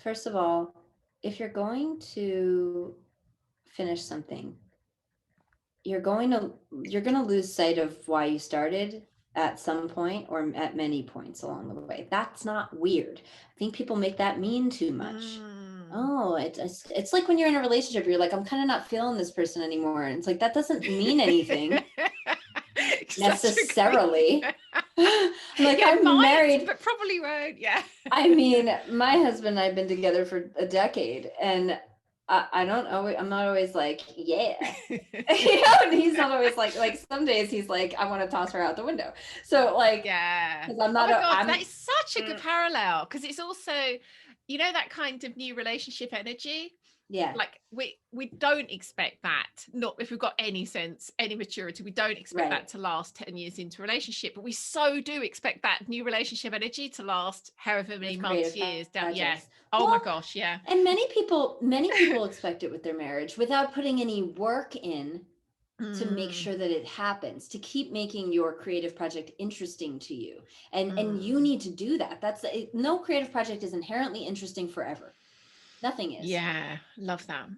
first of all, if you're going to finish something, you're going to lose sight of why you started at some point or at many points along the way. That's not weird. I think people make that mean too much. Oh, it's like when you're in a relationship, you're like, I'm kind of not feeling this person anymore. And it's like, that doesn't mean anything necessarily. I'm like, yeah, I'm married, but probably won't. Yeah. I mean, my husband and I have been together for a decade, and I don't always, I'm not always like, yeah. And he's not always like some days he's like, I want to toss her out the window. So like, Yeah. because I'm Oh not, my God, that I'm, is such a good parallel because it's also, that kind of new relationship energy. yeah, Like we don't expect that, not if we've got any sense, any maturity, we don't expect right. that to last 10 years into a relationship, but we so do expect that new relationship energy to last however many With months, creative years down. Yeah. projects. Oh my Well, gosh, yeah. and many people expect it with their marriage without putting any work in to make Mm, sure that it happens, to keep making your creative project interesting to you. And you mm. need to do that. No creative project is inherently interesting forever. Nothing is. Yeah, love that.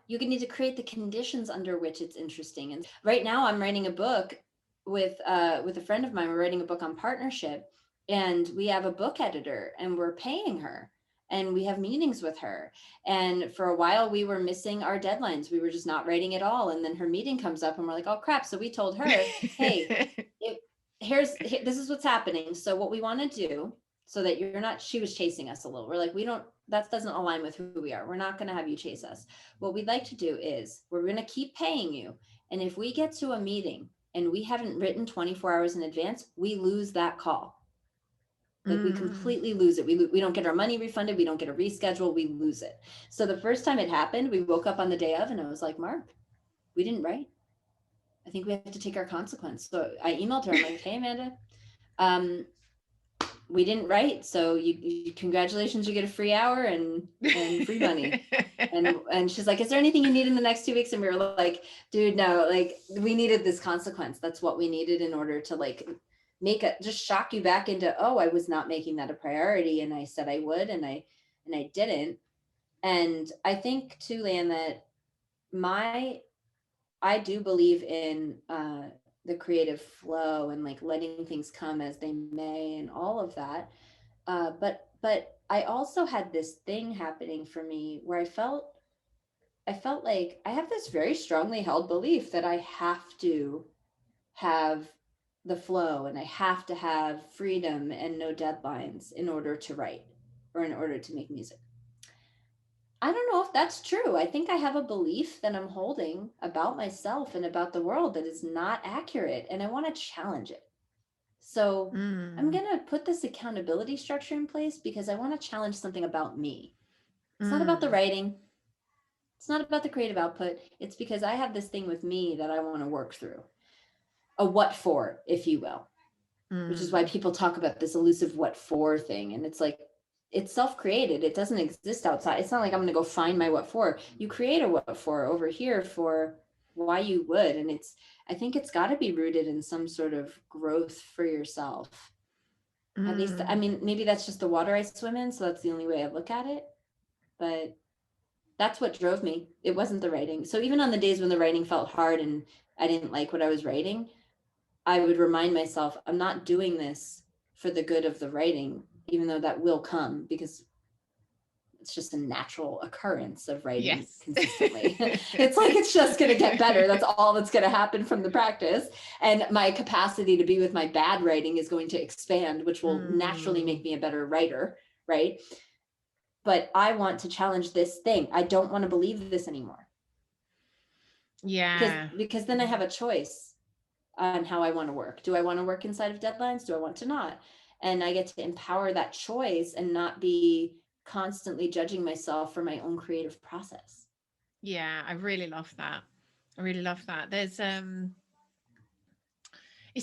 You need to create the conditions under which it's interesting. And right now I'm writing a book with a friend of mine. We're writing a book on partnership, and we have a book editor, and we're paying her, and we have meetings with her. And for a while we were missing our deadlines. We were just not writing at all. And then her meeting comes up and we're like, oh crap. So we told her, hey, it, this is what's happening. So what we want to do, so that you're not, she was chasing us a little. We're like, we don't, that doesn't align with who we are. We're not going to have you chase us. What we'd like to do is we're going to keep paying you. And if we get to a meeting and we haven't written 24 hours in advance, we lose that call. Like we Mm. completely lose it. We don't get our money refunded. We don't get a reschedule. We lose it. So the first time it happened, we woke up on the day of and I was like, Mark, we didn't write. I think we have to take our consequence. So I emailed her. I'm like, hey, Amanda, we didn't write. So congratulations, you get a free hour and free money. And she's like, is there anything you need in the next 2 weeks? And we were like, dude, no, like we needed this consequence. That's what we needed in order to like just shock you back into, oh, I was not making that a priority. And I said I would, and I didn't. And I think too, Lian, that I do believe in the creative flow and like letting things come as they may and all of that. But I also had this thing happening for me where I felt like I have this very strongly held belief that I have to have the flow and I have to have freedom and no deadlines in order to write or in order to make music. I don't know if that's true. I think I have a belief that I'm holding about myself and about the world that is not accurate, and I want to challenge it. So I'm Mm. going to put this accountability structure in place because I want to challenge something about me. It's not about the Mm. writing, it's not about the creative output. It's because I have this thing with me that I want to work through. A what for, if you will, which is why Mm. people talk about this elusive what for thing. And it's like, it's self-created. It doesn't exist outside. It's not like I'm going to go find my what for. You create a what for over here for why you would. And I think it's got to be rooted in some sort of growth for yourself. At least, I Mm. mean, maybe that's just the water I swim in. So that's the only way I look at it. But that's what drove me. It wasn't the writing. So even on the days when the writing felt hard and I didn't like what I was writing, I would remind myself, I'm not doing this for the good of the writing, even though that will come because it's just a natural occurrence of writing Yes. consistently. It's like it's just going to get better. That's all that's going to happen from the practice. And my capacity to be with my bad writing is going to expand, which will naturally make Mm. me a better writer, right? But I want to challenge this thing. I don't want to believe this anymore because Yeah. then I have a choice on how I want to work. Do I want to work inside of deadlines? Do I want to not? And I get to empower that choice and not be constantly judging myself for my own creative process. Yeah, I really love that. I really love that. It's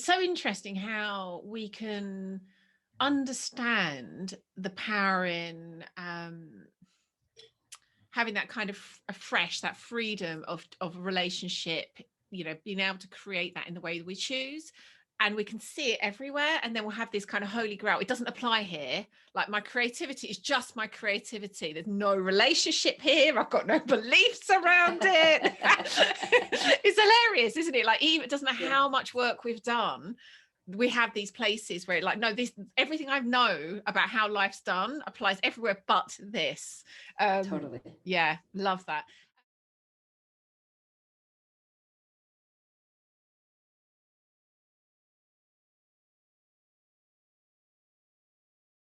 so interesting how we can understand the power in having that kind of a fresh, that freedom of relationship, being able to create that in the way that we choose. and we can see it everywhere, and then we'll have this kind of holy grail. It doesn't apply here. Like, my creativity is just my creativity. There's no relationship here. I've got no beliefs around it. It's hilarious, isn't it? Like, even it doesn't matter how much work we've done, we have these places where, like, no, this, everything I know about how life's done applies everywhere but this. Totally. Yeah, love that.